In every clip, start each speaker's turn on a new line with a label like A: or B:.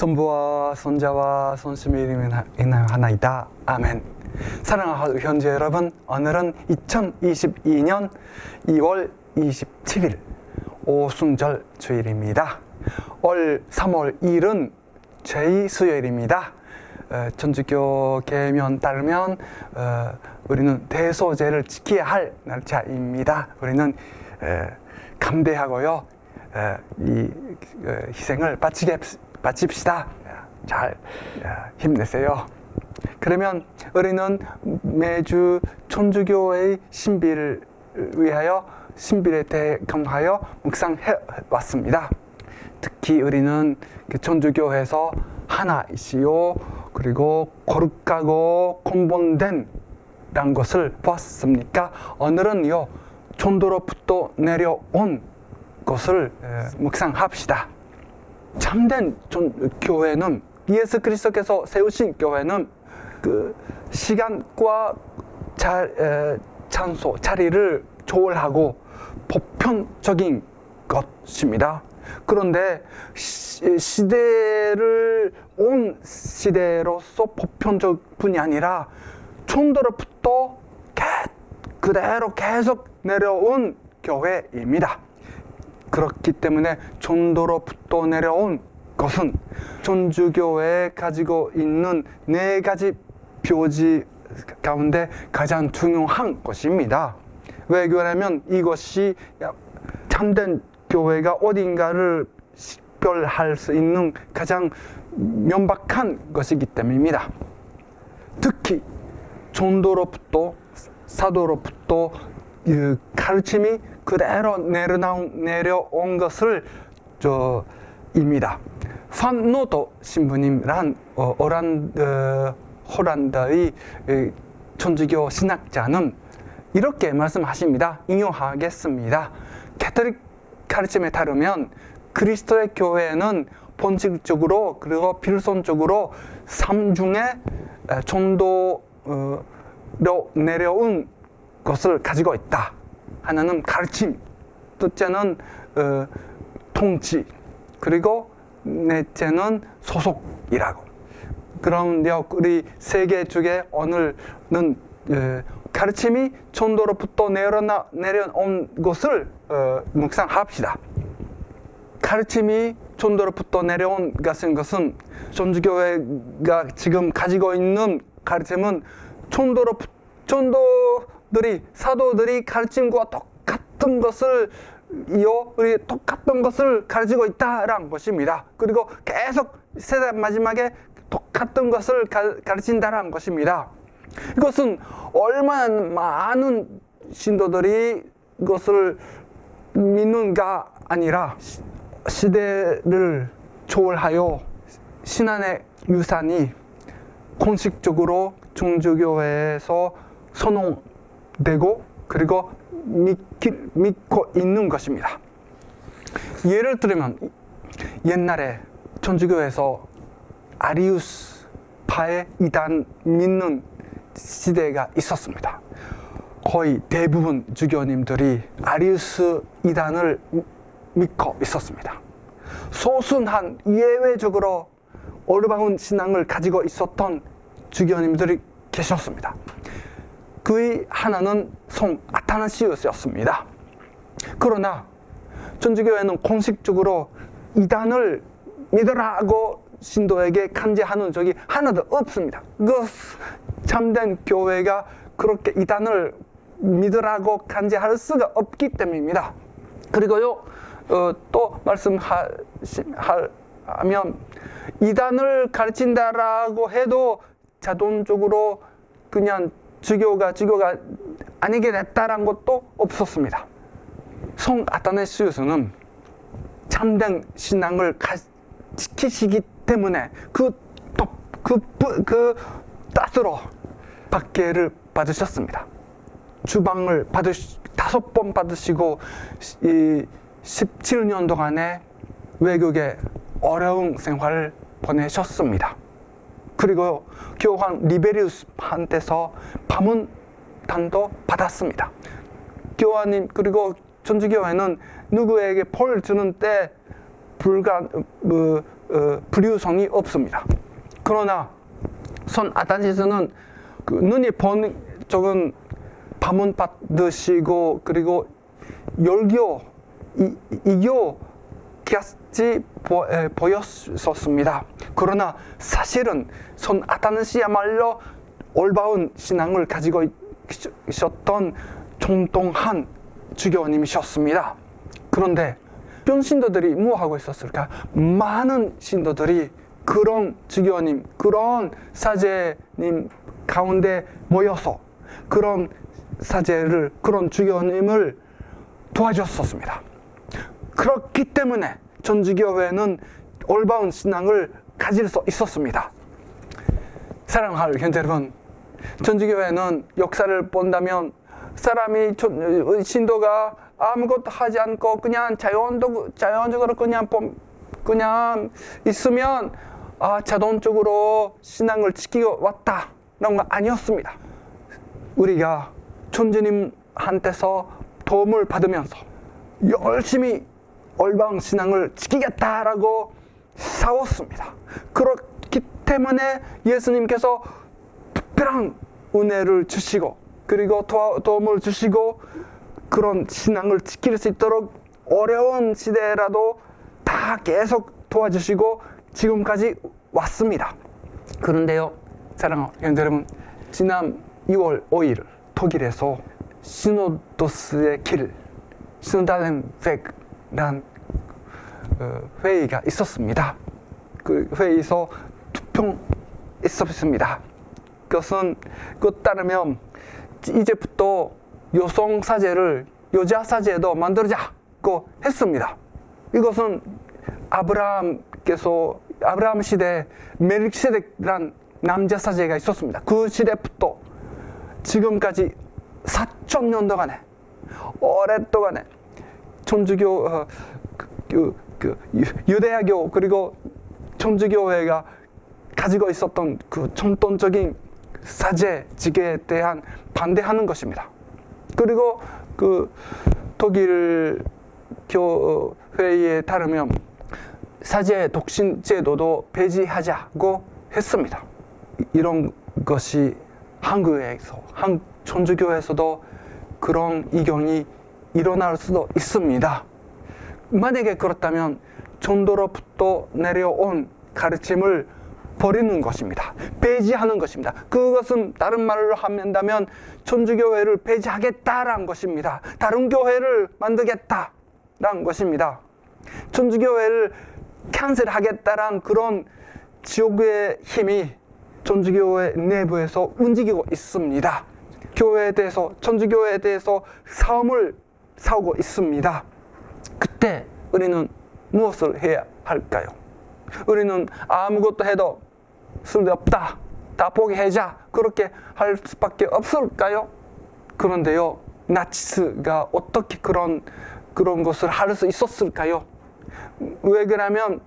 A: 성부와 성자와 성심의 이름에 하나이다. 아멘. 사랑하는 현재 여러분, 오늘은 2022년 2월 27일 오순절 주일입니다. 올 3월 1일은 제2수요일입니다. 천주교 계명 따르면 우리는 대소제를 지켜야 할 날짜입니다. 우리는 감대하고요, 이 희생을 바칩시다. 잘 힘내세요. 그러면 우리는 매주 천주교의 신비를 위하여 신비에 대해 강화하여 묵상해 왔습니다. 특히 우리는 천주교에서 하나이시요, 그리고 거룩하고 근본된 라는 것을 보았습니까? 오늘은요, 천도로부터 내려온 것을 묵상합시다. 참된 교회는, 예수 그리스도께서 세우신 교회는 그 시간과 장소, 자리를 조율하고 보편적인 것입니다. 그런데 시대를 온 시대로서 보편적 뿐이 아니라 천도로부터 그대로 계속 내려온 교회입니다. 그렇기 때문에 천도로부터 내려온 것은 천주교에 가지고 있는 4가지 표지 가운데 가장 중요한 것입니다. 왜 그러냐면 이것이 참된 교회가 어딘가를 식별할 수 있는 가장 명백한 것이기 때문입니다. 특히 천도로부터 사도로부터 가르침이 그대로 내려온 것을 입니다. 판노도 신부님이란 홀란드의 천주교 신학자는 이렇게 말씀하십니다. 인용하겠습니다. 가톨릭 가르침에 따르면 그리스도의 교회는 본질적으로 그리고 필선적으로 3중에 천도로 내려온 것을 가지고 있다. 하나는 가르침, 둘째는 통치, 그리고 넷째는 소속이라고. 그런데 우리 세 개 중에 오늘은 가르침이 천도로부터 내려온 것을 묵상합시다. 가르침이 천도로부터 내려온 것은 천주교회가 지금 가지고 있는 가르침은 천도들이 사도들이 가르침과 똑같은 것을 우리 똑같은 것을 가르치고 있다라는 것입니다. 그리고 계속 세대 마지막에 똑같은 것을 가르친다라는 것입니다. 이것은 얼마나 많은 신도들이 이것을 믿는가 아니라 시대를 초월하여 신앙의 유산이 공식적으로 천주교회에서 선언되고 그리고 믿고 있는 것입니다. 예를 들면 옛날에 천주교에서 아리우스파의 이단 믿는 시대가 있었습니다. 거의 대부분 주교님들이 아리우스 이단을 믿고 있었습니다. 소수한 예외적으로 올바른 신앙을 가지고 있었던 주교님들이 계셨습니다. 그의 하나는 성 아타나시우스였습니다. 그러나 천주교회는 공식적으로 이단을 믿으라고 신도에게 간제하는 적이 하나도 없습니다. 그 참된 교회가 그렇게 이단을 믿으라고 간제할 수가 없기 때문입니다. 그리고요, 또 말씀하면 이단을 가르친다라고 해도 자동적으로 그냥 주교가 아니게 됐다는 것도 없었습니다. 성 아타나시우스는 참된 신앙을 지키시기 때문에 그 뜻으로 박해를 받으셨습니다. 주방을 5번 받으시고 17년 동안의 외국에 어려운 생활을 보내셨습니다. 그리고 교황 리베리우스한테서 파문단도 받았습니다. 교황님, 그리고 천주교회는 누구에게 벌 주는 때 불유성이 없습니다. 그러나 선 아타시스는 그 눈이 본 쪽은 밤은 받으시고 그리고 열교 이교 같이 보였었습니다. 그러나 사실은 선 아타시야말로 올바른 신앙을 가지고 있었던 정통한 주교님이셨습니다. 그런데 전 신도들이 뭐 하고 있었을까? 많은 신도들이 그런 주교님, 그런 사제님 가운데 모여서 그런 사제를, 그런 주교님을 도와줬었습니다. 그렇기 때문에 전주교회는 올바른 신앙을 가질 수 있었습니다. 사랑하는 형제 여러분, 전주교회는 역사를 본다면 사람이 신도가 아무것도 하지 않고 그냥 자연적으로 그냥 있으면 자동적으로 신앙을 지키고 왔다라는 건 아니었습니다. 우리가 천주님한테서 도움을 받으면서 열심히 올바른 신앙을 지키겠다라고 싸웠습니다. 그렇기 때문에 예수님께서 특별한 은혜를 주시고 그리고 도움을 주시고 그런 신앙을 지킬 수 있도록 어려운 시대라도 다 계속 도와주시고 지금까지 왔습니다. 그런데요, 사랑하는 형제 여러분, 지난 2월 5일 독일에서 시노도스의 길, 시노달렌백이라는 회의가 있었습니다. 그 회의에서 투표 있었습니다. 그것은 따르면 이제부터 여성 사제를 여자 사제도 만들자고 했습니다. 이것은 아브라함 시대 멜키세덱이란 남자 사제가 있었습니다. 그 시대부터 지금까지 4,000년 동안에 오랫동안에 천주교 유대야교 그리고 천주교회가 가지고 있었던 그 전통적인 사제직에 대한 반대하는 것입니다. 그리고 그 독일 교회에 따르면 사제 독신 제도도 폐지하자고 했습니다. 이런 것이 한국에서 천주교에서도 그런 의견이 일어날 수도 있습니다. 만약에 그렇다면 전도로부터 내려온 가르침을 버리는 것입니다. 폐지하는 것입니다. 그것은 다른 말로 한다면 천주교회를 폐지하겠다라는 것입니다. 다른 교회를 만들겠다라는 것입니다. 천주교회를 캔슬하겠다라는 그런 지옥의 힘이 천주교회 내부에서 움직이고 있습니다. 교회에 대해서, 천주교회에 대해서 싸움을 싸우고 있습니다. 그때 우리는 무엇을 해야 할까요? 우리는 아무것도 해도 쓸데없다, 다 포기하자, 그렇게 할 수밖에 없을까요? 그런데요, 나치스가 어떻게 그런 것을 할 수 있었을까요? 왜 그러냐면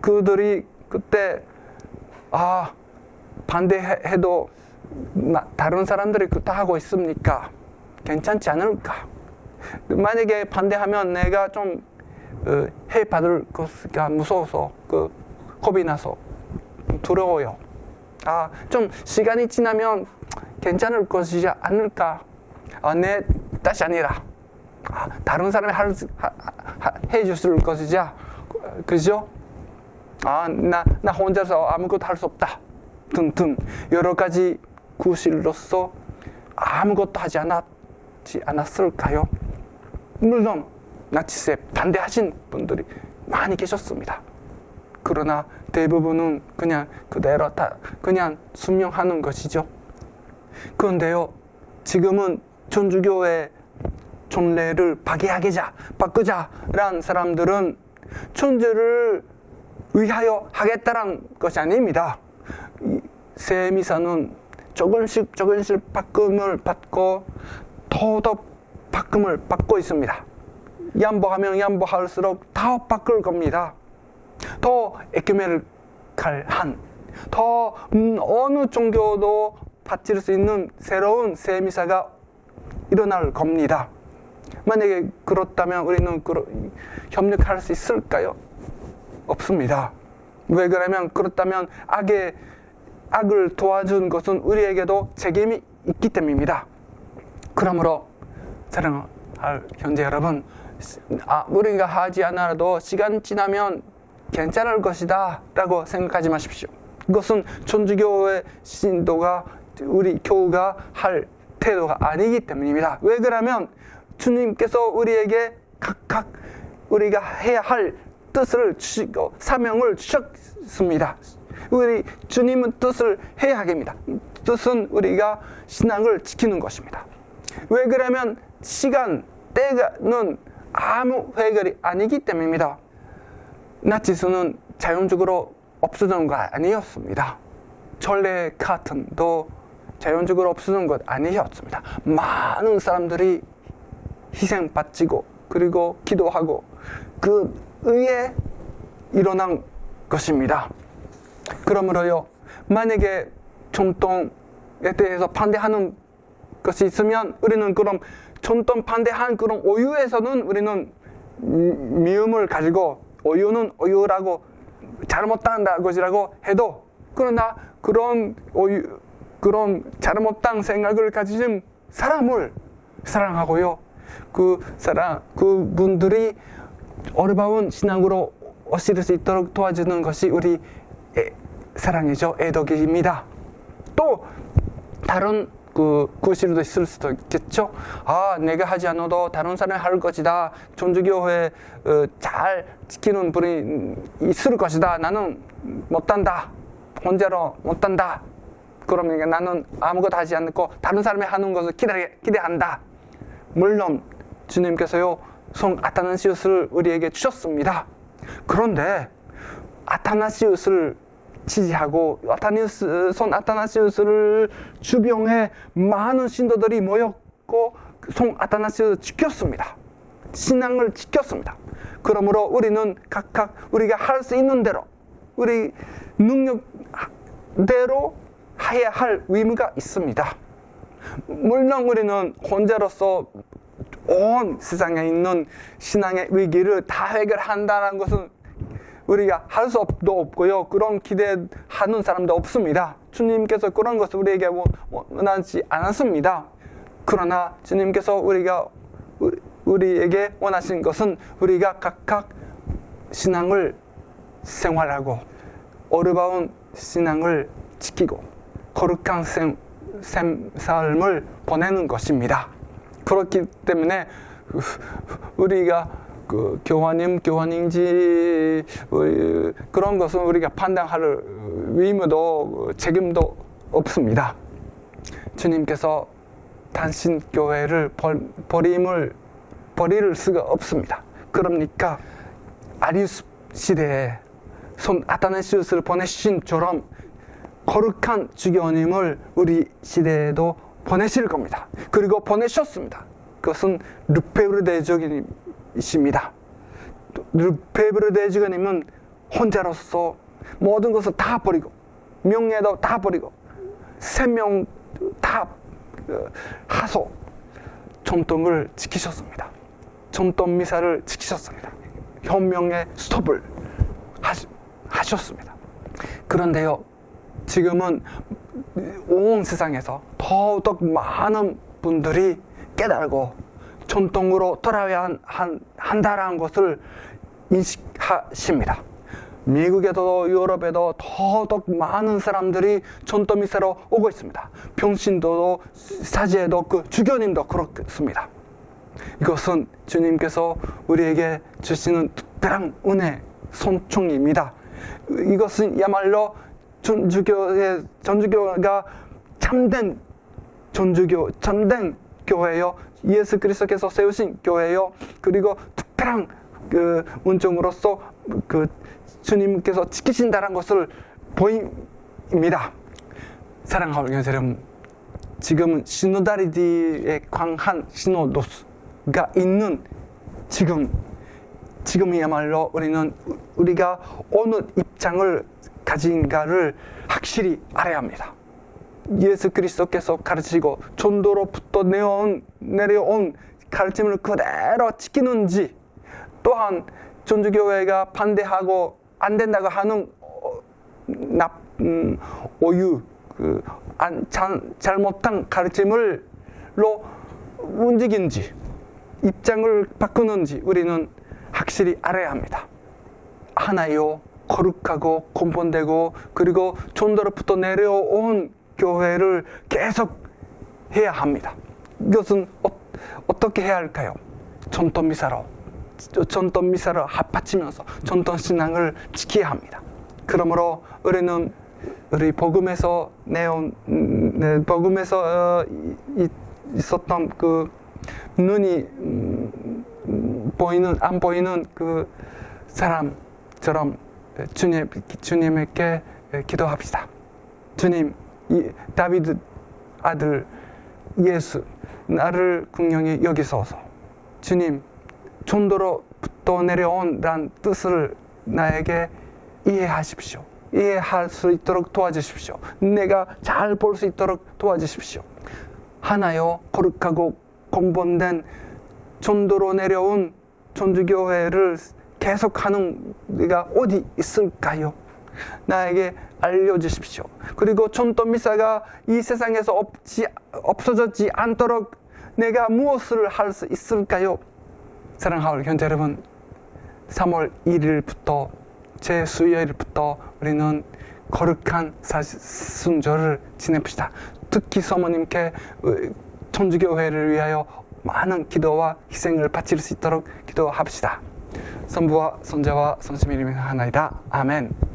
A: 그들이 그때 반대해도 다른 사람들이 다 하고 있으니까 괜찮지 않을까? 만약에 반대하면 내가 좀 해받을 것가 무서워서 겁이 나서 두려워요. 좀 시간이 지나면 괜찮을 것이지 않을까? 내 뜻이 아니라 다른 사람이 해줬을 것이지, 그죠? 나 혼자서 아무것도 할 수 없다 등등 여러 가지 구실로서 아무것도 하지 않았을까요? 물론 나치스에 반대하신 분들이 많이 계셨습니다. 그러나 대부분은 그냥 그대로 그냥 순명하는 것이죠. 그런데요, 지금은 천주교의 전례를 바꾸자라는 사람들은 천주를 위하여 하겠다는 것이 아닙니다. 새 미사는 조금씩 바꿈을 받고 더더욱 바꿈을 받고 있습니다. 양보하면 양보할수록 더 바꿀 겁니다. 더 에큐메니칼한, 더 어느 종교도 바칠 수 있는 새로운 새 미사가 일어날 겁니다. 만약에 그렇다면 우리는 협력할 수 있을까요? 없습니다. 왜 그러면 그렇다면 악을 도와준 것은 우리에게도 책임이 있기 때문입니다. 그러므로 사랑할 형제 여러분, 우리가 하지 않아도 시간 지나면 괜찮을 것이다 라고 생각하지 마십시오. 이것은 천주교의 신도가 우리 교우가 할 태도가 아니기 때문입니다. 왜 그러면 주님께서 우리에게 각각 우리가 해야 할 뜻을 주시고 사명을 주셨습니다. 우리 주님은 뜻을 해야 합니다. 뜻은 우리가 신앙을 지키는 것입니다. 왜 그러면 시간, 때는 아무 해결이 아니기 때문입니다. 나치스는 자연적으로 없어진 것 아니었습니다. 전래 카튼도 자연적으로 없어진 것 아니었습니다. 많은 사람들이 희생받지고 그리고 기도하고 그 의에 일어난 것입니다. 그러므로요, 만약에 전통에 대해서 반대하는 것이 있으면 우리는 그럼 전통 반대한 그런 오유에서는 우리는 미움을 가지고 오유는 오유라고 잘못한다 것이라고 해도, 그러나 그런 잘못한 생각을 가진 사람을 사랑하고요, 그분들이 어려운 신앙으로 오실 수 있도록 도와주는 것이 우리 사랑이죠. 애덕입니다. 또 다른 구실도 있을 수도 있겠죠. 내가 하지 않아도 다른 사람이 할 것이다. 천주교회 잘 지키는 분이 있을 것이다. 나는 못한다. 혼자로 못한다. 그러면 나는 아무것도 하지 않고 다른 사람이 하는 것을 기대한다. 물론 주님께서요, 성 아타나시우스를 우리에게 주셨습니다. 그런데 아타나시우스를 지지하고 성 아타나시우스를 주변에 많은 신도들이 모였고 성 아타나시우스를 지켰습니다. 신앙을 지켰습니다. 그러므로 우리는 각각 우리가 할 수 있는 대로 우리 능력대로 해야 할 의무가 있습니다. 물론 우리는 혼자로서 온 세상에 있는 신앙의 위기를 다 해결한다는 것은 우리가 할 수 없고요. 그런 기대하는 사람도 없습니다. 주님께서 그런 것을 우리에게 원하지 않았습니다. 그러나 주님께서 우리에게 원하신 것은 우리가 각각 신앙을 생활하고 어려운 신앙을 지키고 거룩한 삶을 보내는 것입니다. 그렇기 때문에 우리가 교환인지 그런 것은 우리가 판단할 의무도 책임도 없습니다. 주님께서 당신 교회를 버릴 수가 없습니다. 그러니까 아리우스 시대에 성 아타나시우스를 보내신처럼 거룩한 주교님을 우리 시대에도 보내실 겁니다. 그리고 보내셨습니다. 그것은 르페브르 대주교님이십니다. 르페브르 대주교님은 혼자로서 모든 것을 다 버리고 명예도 다 버리고 생명 다 하소 전통을 지키셨습니다. 전통 미사를 지키셨습니다. 혁명의 스톱을 하셨습니다. 그런데요, 지금은 온 세상에서 더욱 많은 분들이 깨달고 전통으로 돌아와야 한다는 것을 인식하십니다. 미국에도 유럽에도 더욱 많은 사람들이 전통 미사로 오고 있습니다. 평신도도 사제도 주교님도 그렇습니다. 이것은 주님께서 우리에게 주시는 특별한 은혜, 선寵입니다. 이것은 야말로 전주교가 참된 참된 교회요, 예수 그리스도께서 세우신 교회요, 그리고 특별한 운정으로서 주님께서 지키신다는 것을 보입니다. 사랑하는 형제 여러분, 지금은 시노달리티에 강한 시노도스가 있는 지금이야말로 우리가 어느 입장을 가진가를 확실히 알아야 합니다. 예수 그리스도께서 가르치고 전도로부터 내려온 가르침을 그대로 지키는지, 또한 전주교회가 반대하고 안 된다고 하는 오유, 잘못한 가르침을로 움직이는지, 입장을 바꾸는지 우리는 확실히 알아야 합니다. 하나요, 거룩하고 근본되고 그리고 존도로부터 내려온 교회를 계속 해야 합니다. 이것은 어떻게 해야 할까요? 전통미사로 합받치면서 전통신앙을 지켜야 합니다. 그러므로 우리는 우리 복음에서 있었던 그 눈이 안 보이는 그 사람처럼 주님에게 기도합시다. 주님, 다비드 아들 예수, 나를 긍휼히 여기소서. 주님, 존도로부터 내려온 란 뜻을 나에게 이해하십시오. 이해할 수 있도록 도와주십시오. 내가 잘 볼 수 있도록 도와주십시오. 하나요, 거룩하고 근본된 존도로 내려온 천주교회를 계속하는 데가 어디 있을까요? 나에게 알려주십시오. 그리고 전도미사가 이 세상에서 없어지지 않도록 내가 무엇을 할 수 있을까요? 사랑하는 형제 여러분, 3월 1일부터 제 수요일부터 우리는 거룩한 순절을 지냅시다. 특히 사모님께 천주교회를 위하여 많은 기도와 희생을 바칠 수 있도록 기도합시다. 성부와 성자와 성심의 이름이 하나이다. 아멘.